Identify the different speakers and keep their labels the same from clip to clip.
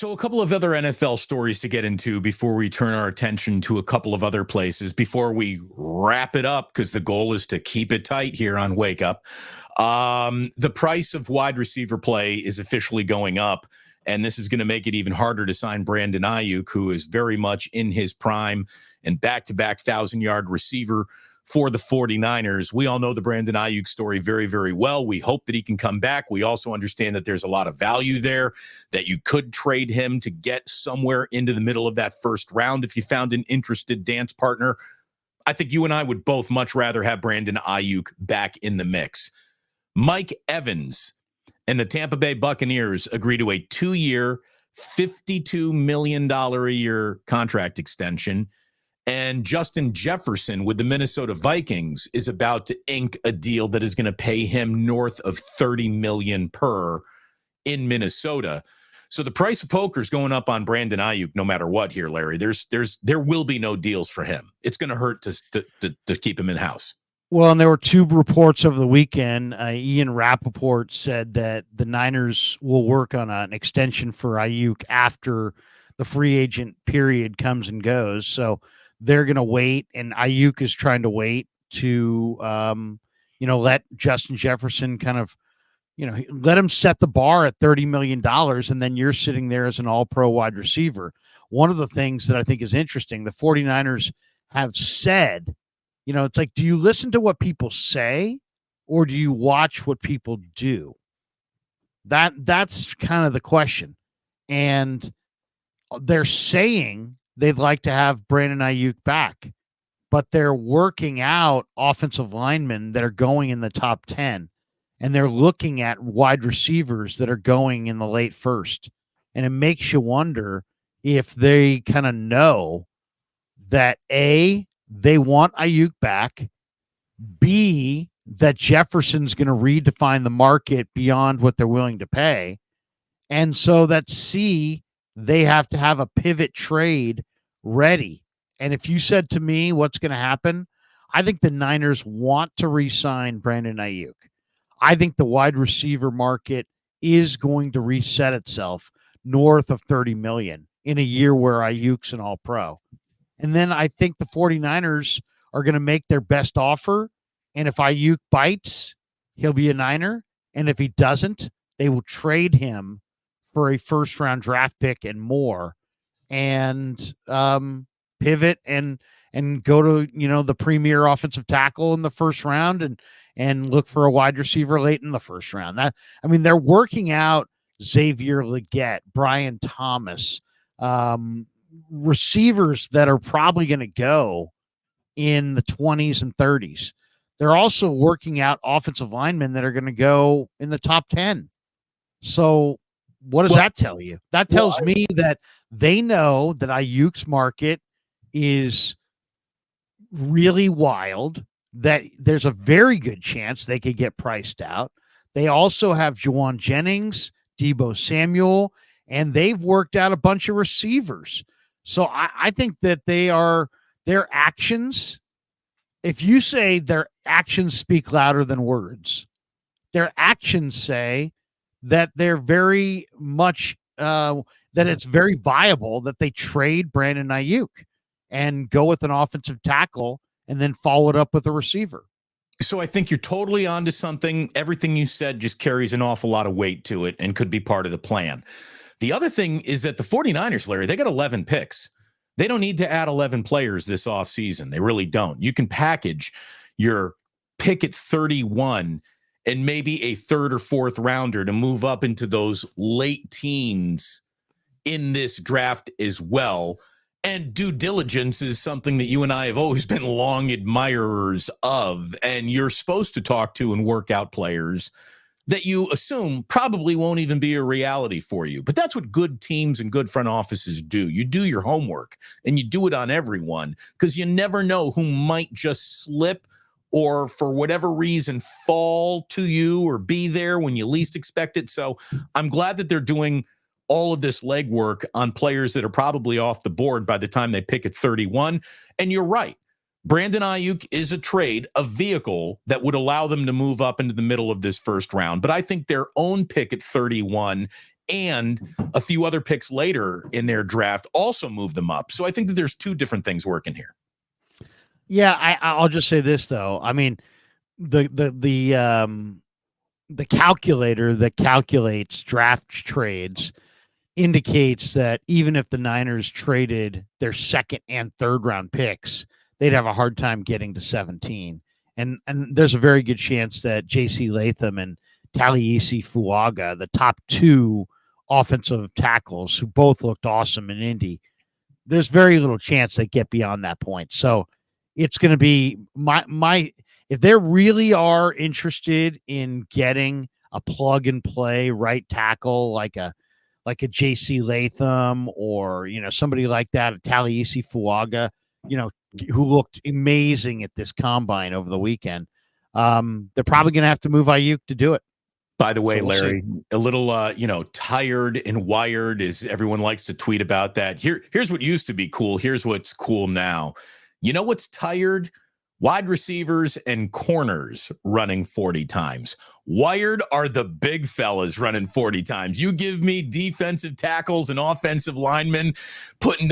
Speaker 1: So a couple of other NFL stories to get into before we turn our attention to a couple of other places before we wrap it up, because the goal is to keep it tight here on Wake Up. The price of wide receiver play is officially going up, and this is going to make it even harder to sign Brandon Aiyuk, who is very much in his prime and back-to-back 1,000-yard receiver for the 49ers. We all know the Brandon Aiyuk story very, very well. We hope that he can come back. We also understand that there's a lot of value there, that you could trade him to get somewhere into the middle of that first round if you found an interested dance partner. I think you and I would both much rather have Brandon Aiyuk back in the mix. Mike Evans and the Tampa Bay Buccaneers agree to a 2-year, $52 million a year contract extension. And Justin Jefferson with the Minnesota Vikings is about to ink a deal that is going to pay him north of $30 million per in Minnesota. So the price of poker is going up on Brandon Aiyuk no matter what here, Larry. There will be no deals for him. It's going to hurt to keep him in-house.
Speaker 2: Well, and there were two reports over the weekend. Ian Rappaport said that the Niners will work on an extension for Aiyuk after the free agent period comes and goes. So they're going to wait, and Aiyuk is trying to wait to, let Justin Jefferson kind of, let him set the bar at $30 million, and then you're sitting there as an all-pro wide receiver. One of the things that I think is interesting, the 49ers have said, it's like, do you listen to what people say or do you watch what people do? That's kind of the question. And they're saying they'd like to have Brandon Aiyuk back, but they're working out offensive linemen that are going in the top 10, and they're looking at wide receivers that are going in the late first. And it makes you wonder if they kind of know that A, they want Aiyuk back, B, that Jefferson's going to redefine the market beyond what they're willing to pay, and so that C, they have to have a pivot trade ready. And if you said to me what's going to happen, I think the Niners want to re-sign Brandon Aiyuk. I think the wide receiver market is going to reset itself north of $30 million in a year where Aiyuk's an all-pro. And then I think the 49ers are going to make their best offer. And if Aiyuk bites, he'll be a Niner. And if he doesn't, they will trade him for a first-round draft pick and more, and pivot and go to the premier offensive tackle in the first round and look for a wide receiver late in the first round. They're working out Xavier Legette, Brian Thomas, receivers that are probably going to go in the 20s and 30s. They're also working out offensive linemen that are going to go in the top 10. So what does that tell you? That tells me that they know that Aiyuk's market is really wild, that there's a very good chance they could get priced out. They also have Juwan Jennings, Deebo Samuel, and they've worked out a bunch of receivers. So I think that their actions, if you say their actions speak louder than words, their actions say that they're very much that it's very viable that they trade Brandon Aiyuk and go with an offensive tackle and then follow it up with a receiver.
Speaker 1: So I think you're totally onto something. Everything you said just carries an awful lot of weight to it and could be part of the plan. The other thing is that the 49ers, Larry, they got 11 picks. They don't need to add 11 players this offseason. They really don't. You can package your pick at 31 and maybe a third or fourth rounder to move up into those late teens in this draft as well. And due diligence is something that you and I have always been long admirers of. And you're supposed to talk to and work out players that you assume probably won't even be a reality for you. But that's what good teams and good front offices do. You do your homework, and you do it on everyone, because you never know who might just slip or for whatever reason fall to you or be there when you least expect it. So I'm glad that they're doing all of this legwork on players that are probably off the board by the time they pick at 31. And you're right. Brandon Aiyuk is a trade, a vehicle that would allow them to move up into the middle of this first round. But I think their own pick at 31 and a few other picks later in their draft also moved them up. So I think that there's two different things working here.
Speaker 2: Yeah, I'll just say this though. I mean, the calculator that calculates draft trades indicates that even if the Niners traded their second and third round picks, they'd have a hard time getting to 17. And there's a very good chance that J.C. Latham and Taliesin Fuaga, the top two offensive tackles who both looked awesome in Indy, there's very little chance they get beyond that point. So it's going to be my if they really are interested in getting a plug and play right tackle like a JC Latham or, somebody like that, a Taliesin Fuaga, who looked amazing at this combine over the weekend. They're probably going to have to move Aiyuk to do it.
Speaker 1: By the way, Larry, a little, tired and wired, as everyone likes to tweet about that. Here's what used to be cool. Here's what's cool now. You know what's tired? Wide receivers and corners running 40 times. Wired are the big fellas running 40 times. You give me defensive tackles and offensive linemen putting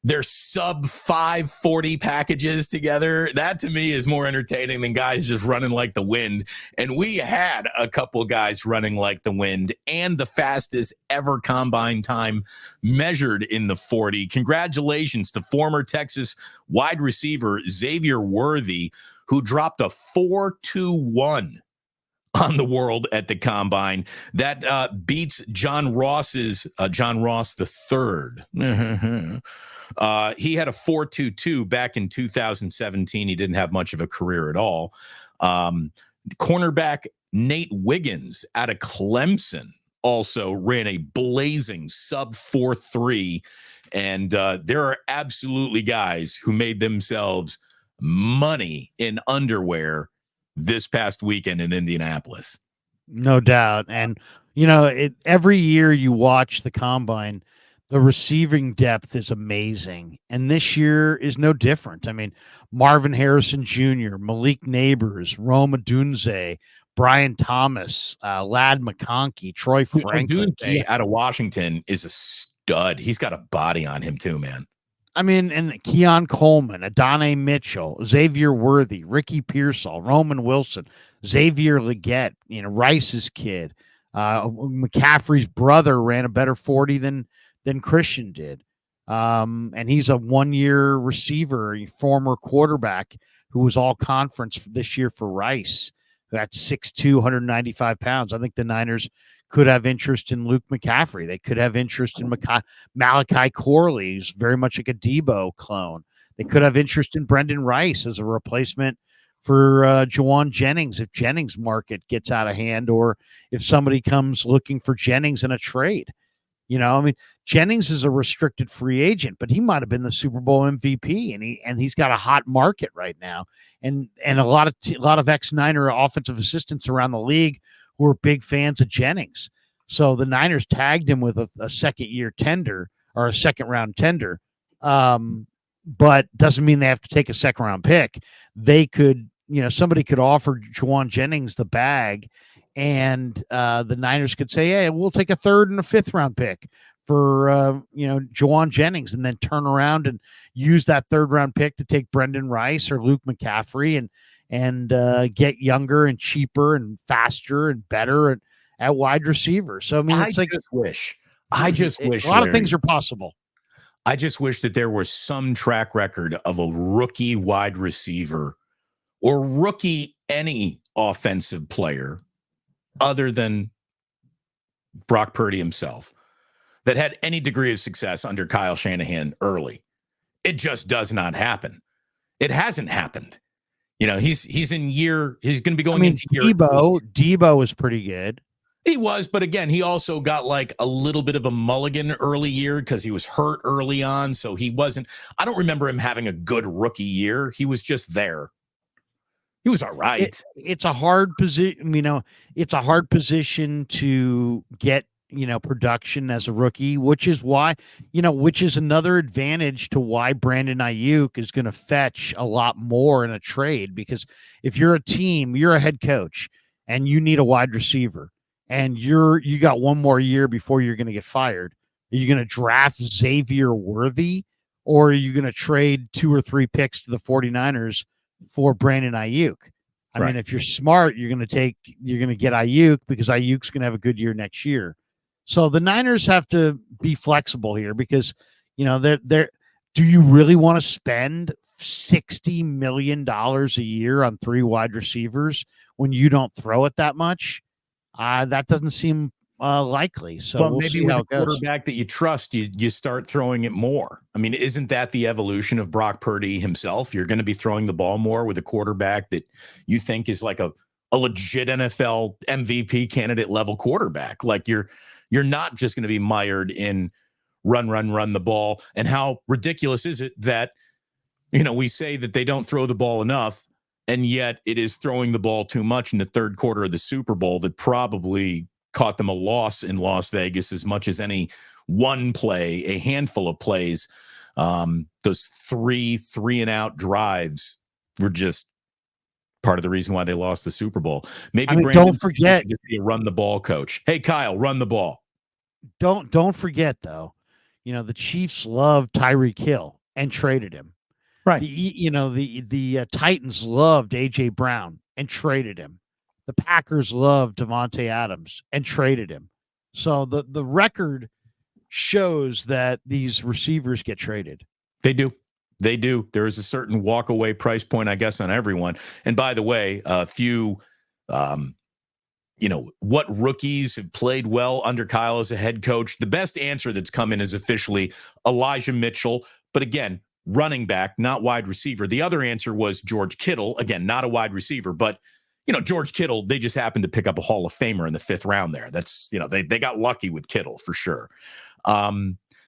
Speaker 1: their sub 540 packages together. That to me is more entertaining than guys just running like the wind. And we had a couple guys running like the wind and the fastest ever combine time measured in the 40. Congratulations to former Texas wide receiver Xavier Worthy, who dropped a 4.21 on the world at the combine. That beats John Ross the third. He had a 4.22 back in 2017. He didn't have much of a career at all. Cornerback Nate Wiggins out of Clemson also ran a blazing sub 4.3. And there are absolutely guys who made themselves money in underwear this past weekend in Indianapolis.
Speaker 2: No doubt. And, every year you watch the combine, the receiving depth is amazing. And this year is no different. I mean, Marvin Harrison Jr., Malik Neighbors, Rome Odunze, Brian Thomas, Ladd McConkey, Troy Franklin.
Speaker 1: Odunze out of Washington is a stud. He's got a body on him too, man.
Speaker 2: I mean, and Keon Coleman, Adonai Mitchell, Xavier Worthy, Ricky Pearsall, Roman Wilson, Xavier Legette, Rice's kid, McCaffrey's brother ran a better 40 than Christian did. And he's a one-year receiver, a former quarterback who was all conference this year for Rice. That's 6'2", 195 pounds. I think the Niners could have interest in Luke McCaffrey. They could have interest in Malachi Corley, who's very much like a Debo clone. They could have interest in Brendan Rice as a replacement for Juwan Jennings if Jennings' market gets out of hand, or if somebody comes looking for Jennings in a trade. Jennings is a restricted free agent, but he might have been the Super Bowl MVP, and he's got a hot market right now. And a lot of ex-Niner offensive assistants around the league who are big fans of Jennings. So the Niners tagged him with a second-year tender or a second-round tender, but doesn't mean they have to take a second-round pick. They could, somebody could offer Juwan Jennings the bag, and the Niners could say, hey, we'll take a third and a fifth-round pick for, Juwan Jennings, and then turn around and use that third-round pick to take Brendan Rice or Luke McCaffrey and get younger and cheaper and faster and better at wide receiver. So, I just wish a lot of things are possible.
Speaker 1: I just wish that there was some track record of a rookie wide receiver or rookie any offensive player other than Brock Purdy himself that had any degree of success under Kyle Shanahan early. It just does not happen. It hasn't happened. He's going to be going into year.
Speaker 2: Debo was pretty good.
Speaker 1: He was, but again, he also got like a little bit of a mulligan early year because he was hurt early on. So he wasn't, I don't remember him having a good rookie year. He was just there. He was all right.
Speaker 2: It's a hard position. It's a hard position to get, production as a rookie, which is why, which is another advantage to why Brandon Aiyuk is going to fetch a lot more in a trade. Because if you're a team, you're a head coach and you need a wide receiver, and you got one more year before you're going to get fired. Are you going to draft Xavier Worthy, or are you going to trade 2 or 3 picks to the 49ers for Brandon Aiyuk? I mean, if you're smart, you're going to get Aiyuk because Ayuk's going to have a good year next year. So the Niners have to be flexible here because, they're do you really want to spend $60 million a year on 3 wide receivers when you don't throw it that much? That doesn't seem likely. So
Speaker 1: Well,
Speaker 2: we'll
Speaker 1: maybe
Speaker 2: see
Speaker 1: with
Speaker 2: how
Speaker 1: a
Speaker 2: it goes.
Speaker 1: quarterback that you trust, you start throwing it more. I mean, isn't that the evolution of Brock Purdy himself? You're going to be throwing the ball more with a quarterback that you think is like a legit NFL MVP candidate level quarterback. Like you're not just going to be mired in run the ball. And how ridiculous is it that, we say that they don't throw the ball enough, and yet it is throwing the ball too much in the third quarter of the Super Bowl that probably caught them a loss in Las Vegas as much as any one play, a handful of plays. Those three and out drives were just part of the reason why they lost the Super Bowl. Maybe Brandon,
Speaker 2: don't forget,
Speaker 1: a run the ball coach. Hey, Kyle, run the ball.
Speaker 2: Don't forget though, the Chiefs loved Tyreek Hill and traded him.
Speaker 1: Right.
Speaker 2: The Titans loved AJ Brown and traded him. The Packers loved Devontae Adams and traded him. So the record shows that these receivers get traded.
Speaker 1: They do. There is a certain walk away price point, I guess, on everyone. And by the way, a few, what rookies have played well under Kyle as a head coach. The best answer that's come in is officially Elijah Mitchell. But again, running back, not wide receiver. The other answer was George Kittle. Again, not a wide receiver, but George Kittle, they just happened to pick up a Hall of Famer in the 5th round there. That's, they got lucky with Kittle for sure.